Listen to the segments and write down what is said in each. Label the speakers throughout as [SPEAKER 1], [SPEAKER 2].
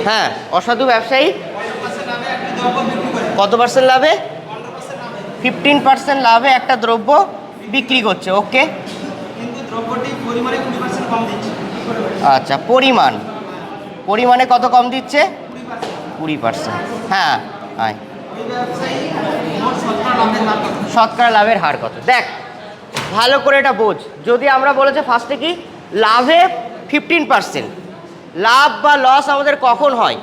[SPEAKER 1] হ্যাঁ, অসাধু ব্যবসায়ী কত পার্সেন্ট লাভে? 15% লাভে একটা দ্রব্য বিক্রি করছে। ওকে, আচ্ছা, পরিমাণে কত কম দিচ্ছে? 20%। হ্যাঁ, আয় শতকরা লাভের হার কত? দেখ ভালো করে এটা বোঝ। যদি আমরা বলেছে ফার্স্টে কি লাভে 15%, লাভ বা লস আমাদের কখন হয়?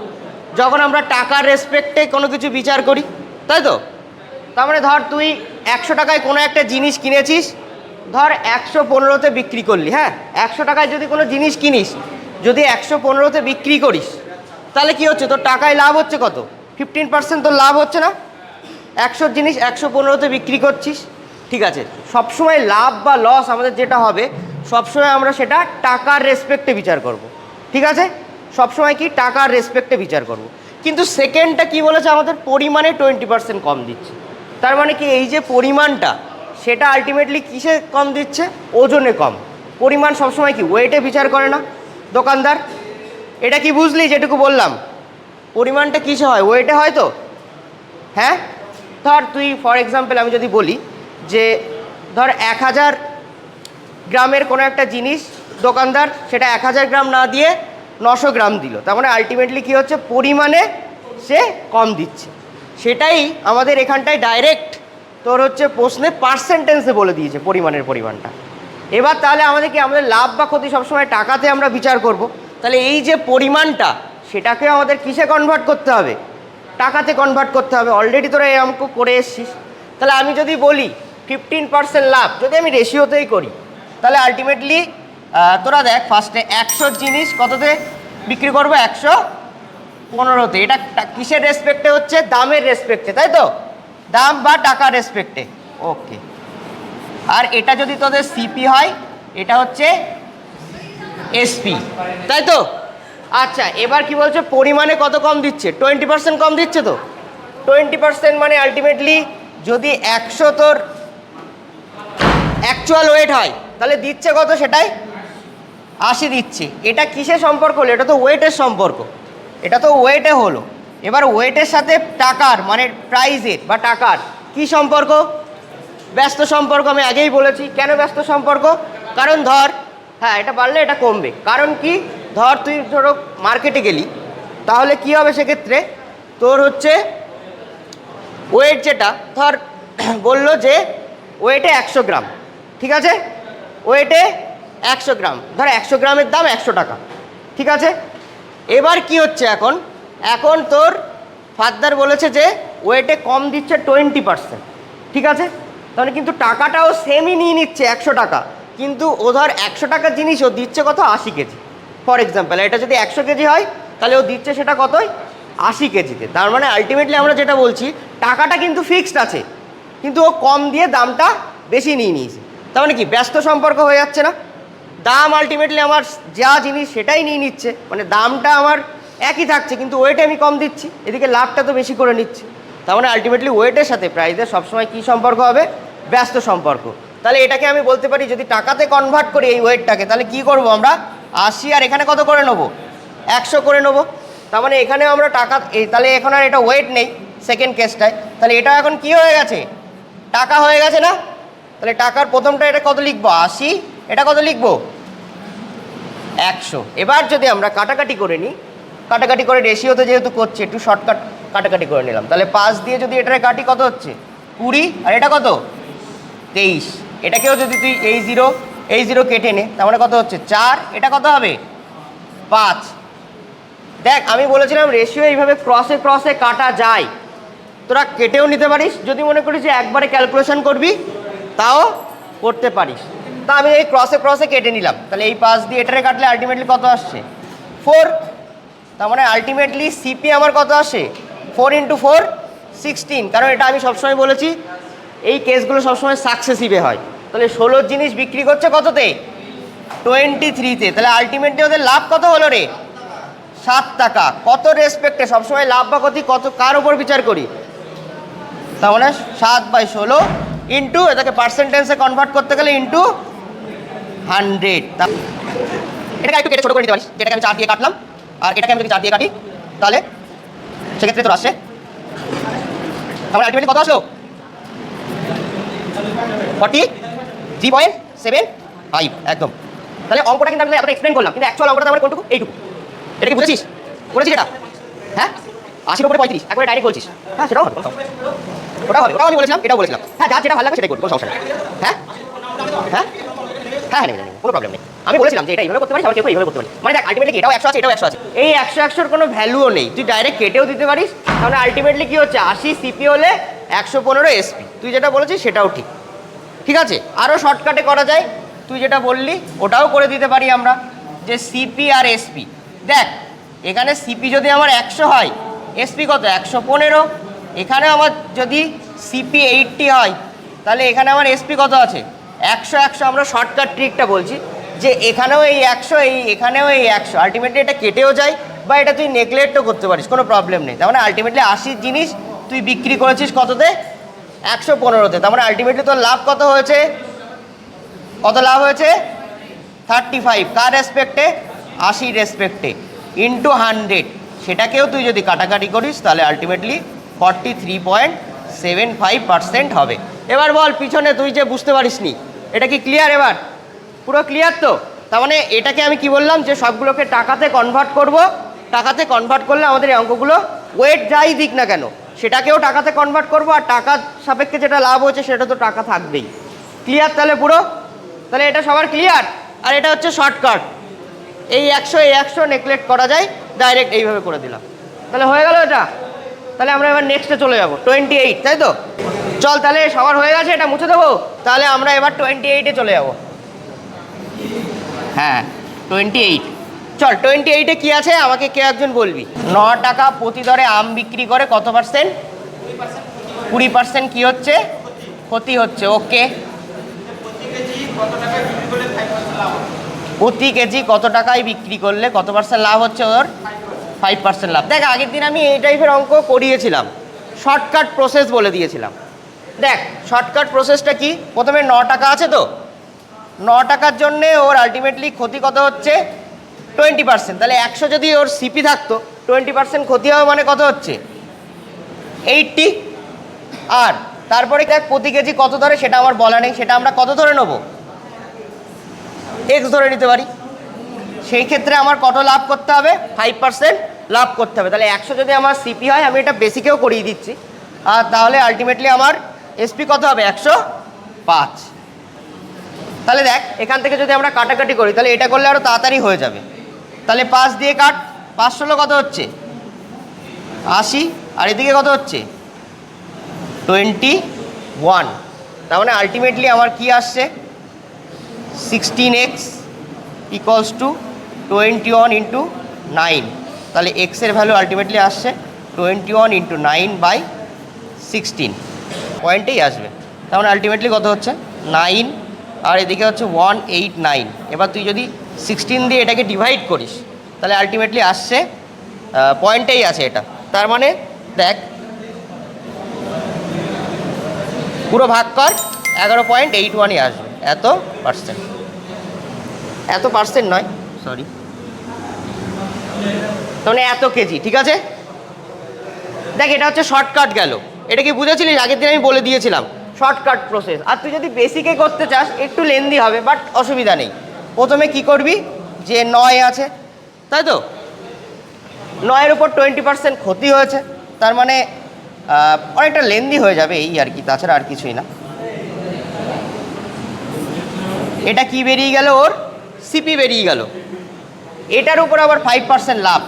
[SPEAKER 1] যখন আমরা টাকার রেসপেক্টে কোনো কিছু বিচার করি, তাই তো? তার মানে ধর তুই 100 টাকায় কোনো একটা জিনিস কিনেছিস, ধর 115তে বিক্রি করলি। হ্যাঁ, 100 টাকায় যদি কোনো জিনিস কিনিস, যদি 115তে বিক্রি করিস, তাহলে কি হচ্ছে? তোর টাকায় লাভ হচ্ছে কত? 15% তোর লাভ হচ্ছে না? 100 জিনিস 115তে বিক্রি করছিস, ঠিক আছে? সবসময় লাভ বা লস আমাদের যেটা হবে, সবসময় আমরা সেটা টাকার রেসপেক্টে বিচার করব, ঠিক আছে? সবসময় কি টাকার রেসপেক্টে বিচার করব। কিন্তু সেকেন্ডটা কি বলেছে আমাদের? পরিমাণে 20% কম দিচ্ছে। তার মানে কি এই যে পরিমাণটা, সেটা আলটিমেটলি কিসে কম দিচ্ছে? ওজনে কম। পরিমাণ সবসময় কি ওয়েটে বিচার করে না দোকানদার? এটা কি বুঝলি যেটুকু বললাম? পরিমাণটা কিসে হয়? ওয়েটে হয় তো? হ্যাঁ, ধর তুই ফর এক্সাম্পল আমি যদি বলি যে ধর 1000 গ্রামের কোনো একটা জিনিস দোকানদার সেটা 1000 গ্রাম না দিয়ে 900 গ্রাম দিল, তার মানে আলটিমেটলি কী হচ্ছে? পরিমাণে সে কম দিচ্ছে। সেটাই আমাদের এখানটায় ডাইরেক্ট তোর হচ্ছে প্রশ্নে পার্সেন্টেন্সে বলে দিয়েছে পরিমাণটা। এবার তাহলে আমাদের কি, আমাদের লাভ বা ক্ষতি সবসময় টাকাতে আমরা বিচার করব। তাহলে এই যে পরিমাণটা, সেটাকে আমাদের কিসে কনভার্ট করতে হবে? টাকাতে কনভার্ট করতে হবে। অলরেডি তোরা এই অঙ্ক করে এসছিস। তাহলে আমি যদি বলি 15% লাভ, যদি আমি রেশিওতেই করি, তাহলে আলটিমেটলি তোরা দেখ ফার্স্টে 100 জিনিস কততে বিক্রি করবো? 115তে। এটা কিসের রেসপেক্টে হচ্ছে? দামের রেসপেক্টে, তাই তো? দাম বা টাকার রেসপেক্টে। ওকে, আর এটা যদি তোদের সিপি হয়, এটা হচ্ছে এসপি, তাই তো? আচ্ছা, এবার কি বলছে? পরিমাণে কত কম দিচ্ছে? 20% কম দিচ্ছে তো? 20% মানে আলটিমেটলি যদি 100 তোর অ্যাকচুয়াল ওয়েট হয়, তাহলে দিচ্ছে কত? সেটাই 80 দিচ্ছে। এটা কিসে সম্পর্ক হলো? এটা তো ওয়েটের সম্পর্ক, এটা তো ওয়েটে হলো। এবার ওয়েটের সাথে টাকার মানে প্রাইজের বা টাকার কি সম্পর্ক? ব্যস্ত সম্পর্ক। আমি আগেই বলেছি কেন ব্যস্ত সম্পর্ক। কারণ ধর, হ্যাঁ এটা বাড়লে এটা কমবে। কারণ কি, ধর তুই ধরো মার্কেটে গেলি, তাহলে কি হবে সেক্ষেত্রে? তোর হচ্ছে ওয়েট যেটা ধর বললো যে ওয়েটে 100 গ্রাম, ঠিক আছে? ওয়েটে 100 গ্রাম, ধর 100 গ্রামের দাম 100 টাকা, ঠিক আছে? এবার কি হচ্ছে? এখন তোর ফার্দার বলেছে যে ওয়েটে কম দিচ্ছে 20%, ঠিক আছে? তাহলে কিন্তু টাকাটাও সেমই নিয়ে নিচ্ছে 100 টাকা, কিন্তু ও ধর 100 টাকার জিনিস ও দিচ্ছে কত? 80 কেজি ফর এক্সাম্পল। এটা যদি 100 কেজি হয়, তাহলে ও দিচ্ছে সেটা কতই? 80 কেজিতে। তার মানে আলটিমেটলি আমরা যেটা বলছি, টাকাটা কিন্তু ফিক্সড আছে, কিন্তু ও কম দিয়ে দামটা বেশি নিয়ে নিয়েছে। তার মানে কি ব্যস্ত সম্পর্ক হয়ে যাচ্ছে না? দাম আলটিমেটলি আমার যা জিনিস সেটাই নিয়ে নিচ্ছে, মানে দামটা আমার একই থাকছে, কিন্তু ওয়েটে আমি কম দিচ্ছি, এদিকে লাভটা তো বেশি করে নিচ্ছি। তার মানে আলটিমেটলি ওয়েটের সাথে প্রাইসের সবসময় কী সম্পর্ক হবে? ব্যস্ত সম্পর্ক। তাহলে এটাকে আমি বলতে পারি, যদি টাকাতে কনভার্ট করি এই ওয়েটটাকে, তাহলে কি করব আমরা? 80 আর এখানে কত করে নেবো? 100 করে নেবো। তার মানে এখানেও আমরা টাকা, তাহলে এখন আর এটা ওয়েট নেই সেকেন্ড কেসটায়, তাহলে এটা এখন কি হয়ে গেছে? টাকা হয়ে গেছে না? তাহলে টাকার প্রথমটা এটা কত লিখবো? 80, এটা কত লিখবো? 100। এবার যদি আমরা কাটাকাটি করে নিই, কাটাকাটি করে রেশিওতে যেহেতু করছি, একটু শর্টকাট কাটাকাটি করে নিলাম। তাহলে 5 দিয়ে যদি এটারে কাটি, কত হচ্ছে? 20, আর এটা কত? 23। এটাকেও যদি তুই এই জিরো কেটে নে, তার মানে কত হচ্ছে? 4। এটা কত হবে? 5। দেখ আমি বলেছিলাম রেশিও এইভাবে ক্রসে কাটা যায়, তোরা কেটেও নিতে পারিস। যদি মনে করিস যে একবারে ক্যালকুলেশন করবি, তাও করতে পারিস। তা আমি এই ক্রসে কেটে নিলাম। তাহলে এই 5 দিয়ে এটারে কাটলে আলটিমেটলি কত আসছে? 4। তার মানে আলটিমেটলি সিপি আমার কত আসে? 4 × 4 16। কারণ এটা আমি সবসময় বলেছি এই কেসগুলো সবসময় সাকসেসিভে হয়। তাহলে 16 জিনিস বিক্রি করছে কততে? 23তে। তাহলে আলটিমেটলি ওদের লাভ কত হলো রে? 7 টাকা। কত রেসপেক্টে? সবসময় লাভ বা ক্ষতি কত কার উপর বিচার করি? তার মানে 7/16 ইন্টু, এটাকে পার্সেন্টেন্সে কনভার্ট করতে গেলে ইন্টু 100। এটাকে একটু কেটে ছোটো করে নিতে পারিস, যেটাকে আমি 4 দিয়ে কাটলাম, আর এটাকে আমি যদি 4 দিয়ে কাটি, তাহলে সেক্ষেত্রে তোর আসছে আমার আলটিমেটলি কত আসলো 43.75 একদম। তাহলে অঙ্কটা কিন্তু আমি এতটা এক্সপ্লেন করলাম, কিন্তু অ্যাকচুয়াল অঙ্কটা আমার কোনটুকু এইটুকু। এটা কি বুঝেছিস? করেছিস এটা? হ্যাঁ 80 উপরে 35 একবারে ডাইরেক্ট বলছিস। হ্যাঁ সেটাও হবে, ওটাও হবে, ওটাও আমি বলেছিলাম, এটাও বলেছিলাম। হ্যাঁ যার যেটা ভালো লাগে সেটাই করবি, কোনো সমস্যা নেই। হ্যাঁ হ্যাঁ হ্যাঁ নেই কোনো প্রবলেম নেই। আমি বলেছিলাম যে এটা এইভাবে করতে পারিস, আবার কেউ এইভাবে করতে পারি। মানে দেখ আলটিমেটলি এটাও 100 আছে, এটাও 100 আছে, এই 100 কোনো ভ্যালুও নেই, তুই ডাইরেক্ট কেটেও দিতে পারিস। তাহলে আলটিমেটলি কি হচ্ছে 80 সিপি হলে 115 এসপি, তুই যেটা বলেছিস সেটাও ঠিক। ঠিক আছে, আরও শর্টকাটে করা যায়, তুই যেটা বললি ওটাও করে দিতে পারি আমরা, যে সিপি আর এসপি। দেখ এখানে সিপি যদি আমার 100 হয়, এসপি কত 115, এখানে আমার যদি সিপি 80 হয়, তাহলে এখানে আমার এসপি কত আছে 100। আমরা শর্টকাট ট্রিকটা বলছি যে এখানেও এই 100, এখানেও এই 100, আলটিমেটলি এটা কেটেও যায় বা এটা তুই নেগলেক্টও করতে পারিস, কোনো প্রবলেম নেই। তার মানে আলটিমেটলি 80 জিনিস তুই বিক্রি করেছিস কততে 115তে, তার মানে আলটিমেটলি তোর লাভ কত হয়েছে, কত লাভ হয়েছে 35, কার রেসপেক্টে 80 রেসপেক্টে ইন্টু 100, সেটাকেও তুই যদি কাটাকাটি করিস তাহলে আলটিমেটলি 43.75% হবে। এবার বল পিছনে তুই যে বুঝতে পারিসনি, এটা কি ক্লিয়ার? এবার পুরো ক্লিয়ার তো? তার মানে এটাকে আমি কি বললাম যে সবগুলোকে টাকাতে কনভার্ট করব, টাকাতে কনভার্ট করলে আমাদের এই অঙ্কগুলো ওয়েট যাই দিক না কেন সেটাকেও টাকাতে কনভার্ট করব, আর টাকার সাপেক্ষে যেটা লাভ হচ্ছে সেটা তো টাকা থাকবেই। ক্লিয়ার তাহলে পুরো? তাহলে এটা সবার ক্লিয়ার। আর এটা হচ্ছে শর্টকাট, এই 100 নেগলেক্ট করা যায়, ডাইরেক্ট এইভাবে করে দিলাম, তাহলে হয়ে গেল এটা। তাহলে আমরা এবার নেক্সটে চলে যাব 28, তাই তো? চল তাহলে সবার হয়ে গেছে, এটা মুছে দেবো, তাহলে আমরা এবার 28-এ চলে যাব। হ্যাঁ 28, চল 28-এ কী আছে আমাকে কেউ একজন বলবি। 9 টাকা প্রতি দরে আম বিক্রি করে কত পার্সেন্ট? 20% কী হচ্ছে? ক্ষতি হচ্ছে। ওকে, প্রতি কেজি কত টাকায় বিক্রি করলে কত পার্সেন্ট লাভ হচ্ছে? ওর 5% লাভ। দেখ আগের দিন আমি এই টাইপের অঙ্ক করিয়েছিলাম, শর্টকাট প্রসেস বলে দিয়েছিলাম। দেখ শর্টকাট প্রসেসটা কি, প্রথমে 9 টাকা আছে তো, 9 টাকার জন্যে ওর আলটিমেটলি ক্ষতি কত হচ্ছে 20%। তাহলে 100 যদি ওর সিপি থাকতো, 20% ক্ষতি হবে মানে কত হচ্ছে 80। আর তারপরে দেখ প্রতি কেজি কত ধরে সেটা আমার বলা নেই, সেটা আমরা কত ধরে নেবো, এক্স ধরে নিতে পারি। সেই ক্ষেত্রে আমার কত লাভ করতে হবে 5% লাভ করতে হবে। তাহলে 100 যদি আমার সিপি হয়, আমি এটা বেসিকেও করিয়ে দিচ্ছি, আর তাহলে আলটিমেটলি আমার এসপি কত হবে 105। তাহলে দেখ এখান থেকে যদি আমরা কাটাকাটি করি তাহলে এটা করলে আরও তাড়াতাড়ি হয়ে যাবে। তাহলে 5 দিয়ে কাট, 5 কত হচ্ছে 80, আর এদিকে কত হচ্ছে 21। তার মানে আলটিমেটলি আমার কি আসছে 16x ইকুয়ালস টু 21 ইন্টু 9। তাহলে এক্সের ভ্যালু আলটিমেটলি আসছে 21 ইন্টু 9/16 পয়েন্টেই আসবে। তার মানে আলটিমেটলি কত হচ্ছে 9, আর এদিকে হচ্ছে 189। এবার তুই যদি 16 দিয়ে এটাকে ডিভাইড করিস তাহলে আলটিমেটলি আসছে পয়েন্টেই আছে এটা। তার মানে দেখ পুরো ভাগ কর, 11.81ই আসবে, এত পার্সেন্ট, এত পার্সেন্ট নয় সরি, মানে এত কেজি। ঠিক আছে, দেখ এটা হচ্ছে শর্টকাট গেল। এটা কি বুঝেছিলিস? আগের দিন আমি বলে দিয়েছিলাম শর্টকাট প্রসেস। আর তুই যদি বেসিকে করতে চাস একটু লেন্দি হবে, বাট অসুবিধা নেই। প্রথমে কি করবি, যে 9 আছে তাই তো, 9-এর উপর 20% ক্ষতি হয়েছে, তার মানে অনেকটা লেন্দি হয়ে যাবে এই আর কি, তাছাড়া আর কিছুই না। এটা কি বেরিয়ে গেল, ওর সিপি বেরিয়ে গেল, এটার উপর আবার 5% লাভ।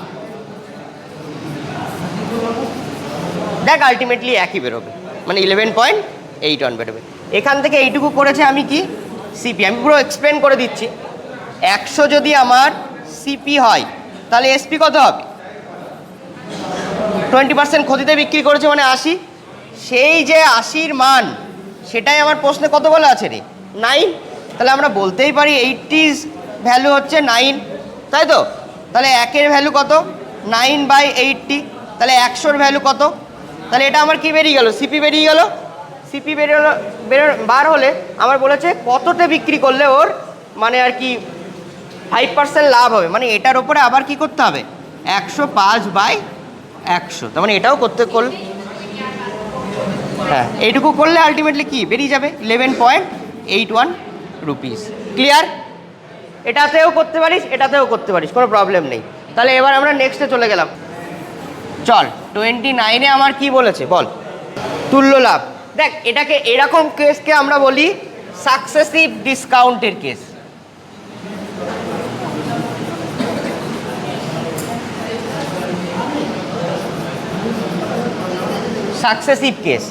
[SPEAKER 1] দেখ আলটিমেটলি একই বেরোবে, মানে 11.81 বেরোবে। এখান থেকে এইটুকু করেছে আমি কি সিপি, আমি পুরো এক্সপ্লেন করে দিচ্ছি। 100 যদি আমার সিপি হয় তাহলে এসপি কত হবে 20% ক্ষতিতে বিক্রি করেছে মানে 80। সেই যে 80-র মান সেটাই আমার প্রশ্নে কত বলা আছে রে 9। তাহলে আমরা বলতেই পারি 80 ভ্যালু হচ্ছে 9, তাই তো? তাহলে 1-এর ভ্যালু কত 9/80, তাহলে 100-র ভ্যালু কত? তাহলে এটা আমার কি বেরিয়ে গেল, সিপি বেরিয়ে গেল। সিপি বার হলে আমার বলেছে কততে বিক্রি করলে ওর মানে আর কি 5% লাভ হবে, মানে এটার ওপরে আবার কি করতে হবে 105/80 100, তার মানে এটাও করলে হ্যাঁ এইটুকু করলে আলটিমেটলি কি বেরিয়ে যাবে 11.81 রুপিস। ক্লিয়ার? এটাতেও করতে পারিস, এটাতেও করতে পারিস, কোনো প্রবলেম নেই। তাহলে এবার আমরা নেক্সটে চলে গেলাম। চল 29-এ আমার কি বলেছে বল, তুল্য লাভ। দেখ এটাকে এরকম কেসকে আমরা বলি সাকসেসিভ ডিসকাউন্টের কেস। সাকসেসিভ কেস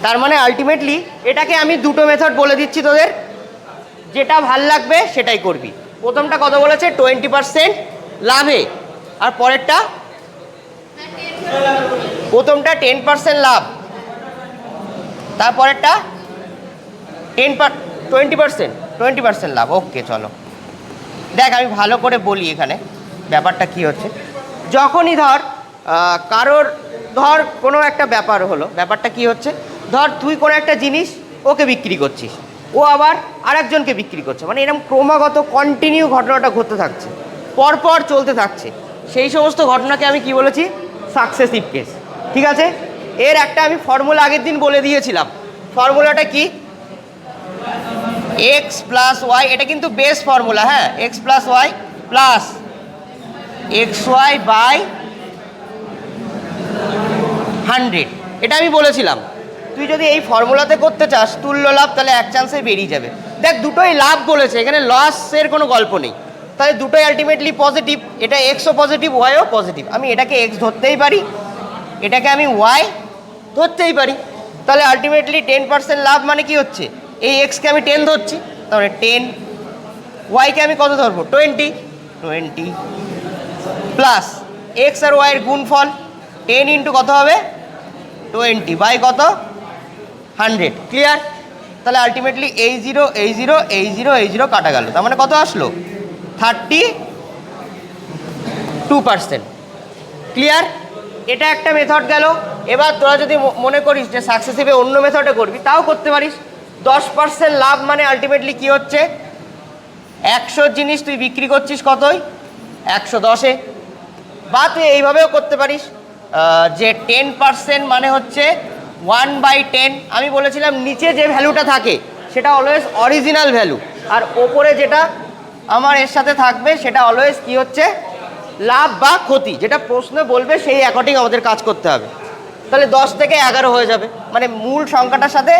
[SPEAKER 1] তার মানে আলটিমেটলি এটাকে আমি দুটো মেথড বলে দিচ্ছি তোদের, যেটা ভাল লাগবে সেটাই করবি। প্রথমটা কত বলেছে 20% লাভে, আর পরেরটা প্রথমটা 10% লাভ, তারপরেরটা 20% লাভ। ওকে চলো দেখ আমি ভালো করে বলি এখানে ব্যাপারটা কি হচ্ছে। যখনই ধর কারোর ধর কোনো একটা ব্যাপার হলো, ব্যাপারটা কি হচ্ছে, ধর তুই কোনো একটা জিনিস ওকে বিক্রি করছিস, ও আবার আরেকজনকে বিক্রি করছে, মানে এরকম ক্রমাগত কন্টিনিউ ঘটনাটা ঘটতে থাকছে, পরপর চলতে থাকছে, সেই সমস্ত ঘটনাকে আমি কি বলেছি সাকসেসিভ কেস। ঠিক আছে, এর একটা আমি ফর্মুলা আগের দিন বলে দিয়েছিলাম। ফর্মুলাটা কি, এক্স প্লাস ওয়াই, এটা কিন্তু বেস ফর্মুলা, হ্যাঁ, X plus Y plus X Y by 100, এটা আমি বলেছিলাম। তুই যদি এই ফর্মুলাতে করতে চাস তুল্য লাভ, তাহলে এক চান্সে বেরিয়ে যাবে। দেখ দুটোই লাভ বলেছে, এখানে লসের কোনো গল্প নেই, তাহলে দুটোই আলটিমেটলি পজিটিভ। এটা এক্সও পজিটিভ, ওয়াইও পজিটিভ। আমি এটাকে এক্স ধরতেই পারি, এটাকে আমি ওয়াই ধরতেই পারি। তাহলে আলটিমেটলি 10% লাভ মানে কি হচ্ছে, এই এক্সকে আমি 10 ধরছি, তাহলে 10, ওয়াইকে আমি কত ধরবো 20 প্লাস এক্স আর ওয়াইয়ের গুণফল 10 ইন্টু কত হবে 20 বাই কত 100। ক্লিয়ার? তাহলে আলটিমেটলি এই জিরো এই জিরো এই জিরো এই জিরো কাটা গেল, তার মানে কত আসলো 32%। ক্লিয়ার? এটা একটা মেথড গেল। এবার তোরা যদি মনে করিস যে সাকসেসিভে অন্য মেথডে করবি, তাও করতে পারিস। 10% লাভ মানে আলটিমেটলি কি হচ্ছে, 100 জিনিস তুই বিক্রি করছিস কতই 110-এ। বা তুই এইভাবেও করতে পারিস যে 10% মানে হচ্ছে 1/10। আমি বলেছিলাম নিচে যে ভ্যালুটা থাকে সেটা অলওয়েজ অরিজিনাল ভ্যালু, আর ওপরে যেটা আমার এর সাথে থাকবে সেটা অলওয়েজ কি হচ্ছে লাভ বা ক্ষতি, যেটা প্রশ্ন বলবে সেই অ্যাকর্ডিং আমাদের কাজ করতে হবে। তাহলে 10 থেকে 11 হয়ে যাবে, মানে মূল সংখ্যাটার সাথে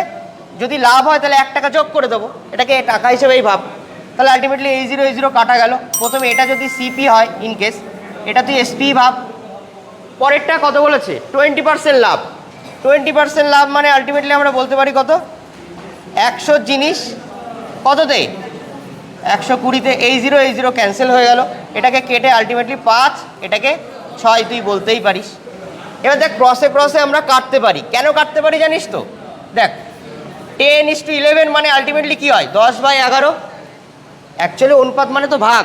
[SPEAKER 1] যদি লাভ হয় তাহলে 1 টাকা যোগ করে দেবো, এটাকে টাকা হিসেবেই ভাব। তাহলে আলটিমেটলি এই জিরো কাটা গেল। প্রথমে এটা যদি সিপি হয় ইন কেস, এটা তুই এসপি ভাব। পরেরটা কত বলেছে 20% লাভ। 20% লাভ মানে আলটিমেটলি আমরা বলতে পারি কত, 100 জিনিস কততে 120-তে। এই জিরো ক্যান্সেল হয়ে গেল, এটাকে কেটে আলটিমেটলি 5, এটাকে 6 তুই বলতেই পারিস। এবার দেখ ক্রসে আমরা কাটতে পারি। কেন কাটতে পারি জানিস তো, দেখ 10:11 মানে আলটিমেটলি কী হয় 10/11। অ্যাকচুয়ালি অনুপাত মানে তো ভাগ,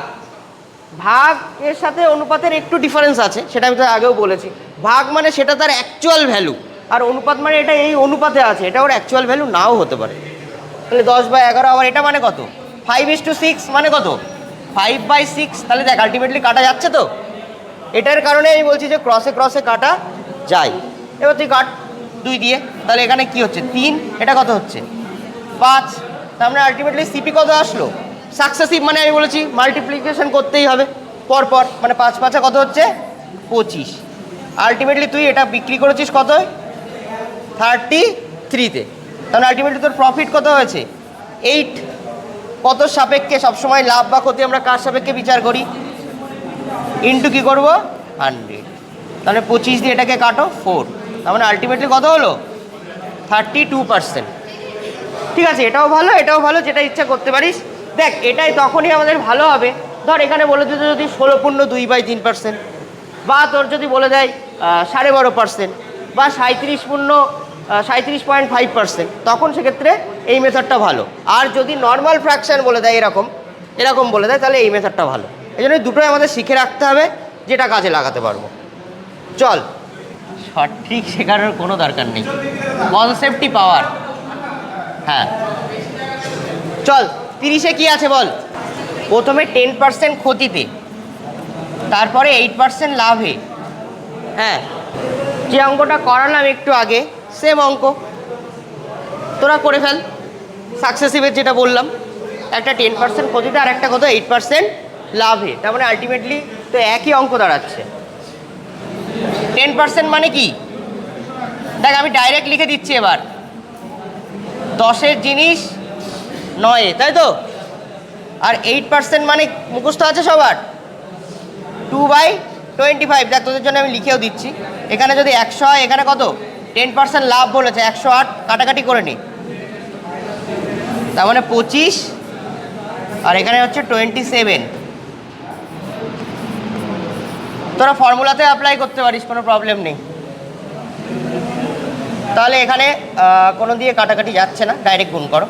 [SPEAKER 1] ভাগের সাথে অনুপাতের একটু ডিফারেন্স আছে, সেটা আমি তো আগেও বলেছি। ভাগ মানে সেটা তার অ্যাকচুয়াল ভ্যালু, আর অনুপাত মানে এটা এই অনুপাতে আছে, এটা ওর অ্যাকচুয়াল ভ্যালু নাও হতে পারে। তাহলে 10/11, আবার এটা মানে কত 5:6 মানে কত 5/6। তাহলে দেখ আলটিমেটলি কাটা যাচ্ছে তো, এটার কারণে আমি বলছি যে ক্রসে কাটা যায়। এবার তুই কাট 2 দিয়ে, তাহলে এখানে কি হচ্ছে 3, এটা কত হচ্ছে 5। তার মানে আলটিমেটলি সিপি কত আসলো সাকসেসিভ, মানে আমি বলেছি মাল্টিপ্লিকেশন করতেই হবে পরপর, মানে 5 কত হচ্ছে 25। আলটিমেটলি তুই এটা বিক্রি করেছিস কত 33-তে, তাহলে আলটিমেটলি তোর প্রফিট কত হয়েছে 8। কত সাপেক্ষে, সবসময় লাভ বা ক্ষতি আমরা কার সাপেক্ষে বিচার করি, ইন্টু কী করবো 100। তাহলে 25 দিয়ে এটাকে কাটো 4, তার মানে আলটিমেটলি কত হলো 32%। ঠিক আছে, এটাও ভালো এটাও ভালো, যেটা ইচ্ছা করতে পারিস। দেখ এটাই তখনই আমাদের ভালো হবে, ধর এখানে বলে দিতে যদি 16.2/3%, বা তোর যদি বলে দেয় 12.5%, বা 37.5%, তখন সেক্ষেত্রে এই মেথডটা ভালো। আর যদি নর্মাল ফ্র্যাকশান বলে দেয় এরকম বলে দেয়, তাহলে এই মেথডটা ভালো। এই জন্য দুটোই আমাদের শিখে রাখতে হবে, যেটা কাজে লাগাতে পারবো। চল, সঠিক শেখানোর কোনো দরকার নেই, কনসেপ্টই পাওয়ার। হ্যাঁ চল 30-এ কী আছে বল। প্রথমে 10% ক্ষতিতে, তারপরে 8% লাভে। হ্যাঁ যে অঙ্কটা করালাম একটু আগে সেম অঙ্ক তোরা করে ফেল। সাকসেসিভের যেটা বললাম, একটা 10% ক্ষতিতে আর একটা কত 8% লাভে, তার মানে আলটিমেটলি তো একই অঙ্ক দাঁড়াচ্ছে। 10% মানে কি দেখ, আমি ডাইরেক্ট লিখে দিচ্ছি এবার, 10-এর জিনিস 9-এ, তাই তো? আর 8% মানে মুখস্থ আছে সবার, 2/25। দেখ তোদের জন্য আমি লিখেও দিচ্ছি, এখানে যদি 100 হয়, এখানে কত 10% লাভ বলেছে, 108 কাটাকাটি করে নি, তার মানে 25, আর এখানে হচ্ছে 27। তোরা ফর্মুলাতে অ্যাপ্লাই করতে পারিস, কোনো প্রবলেম নেই। তাহলে এখানে কোনো দিয়ে কাটাকাটি যাচ্ছে না, ডাইরেক্ট গুণ করো।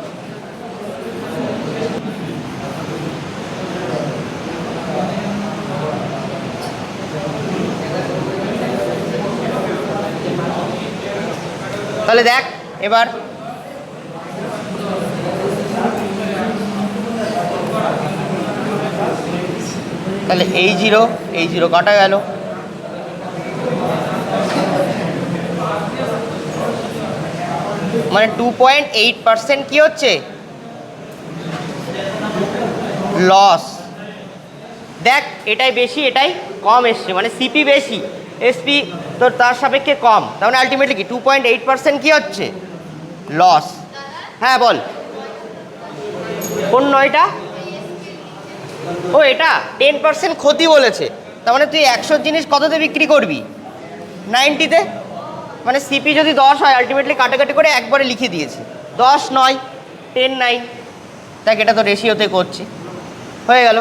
[SPEAKER 1] তাহলে দেখ এবার তাহলে এই জিরো কাটা গেল, মানে 2.8% কি হচ্ছে লস। দেখ এটাই বেশি এটাই কম এসছে, মানে সিপি বেশি এসপি তোর তার সাপেক্ষে কম, তার মানে আলটিমেটলি কি 2.8% কি হচ্ছে লস। হ্যাঁ বল, কোন নয়টা? ও এটা 10% ক্ষতি বলেছে, তার মানে তুই 100 জিনিস কততে বিক্রি করবি 90-তে, মানে সিপি যদি 10 হয় আলটিমেটলি কাটাকাটি করে একবারে লিখে দিয়েছি 10 9 10 9। দেখ এটা তো রেশিওতে করছি, হয়ে গেল।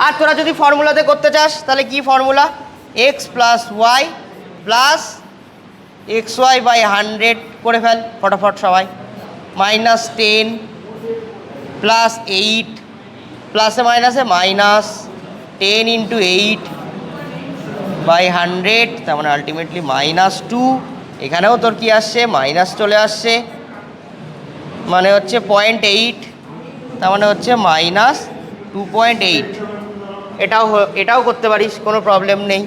[SPEAKER 1] আর তোরা যদি ফর্মুলাতে করতে চাস তাহলে কি formula, X plus Y plus XY/100 করে ফেল ফটাফট সবাই, -10 প্লাস 8 প্লাসে মাইনাসে -10 × 8/100, তার মানে আলটিমেটলি -2। এখানেও তোর কি আসছে মাইনাস চলে আসছে, মানে হচ্ছে 0.8, তার মানে হচ্ছে -2.8। এটাও করতে পারিস, কোনো প্রবলেম নেই।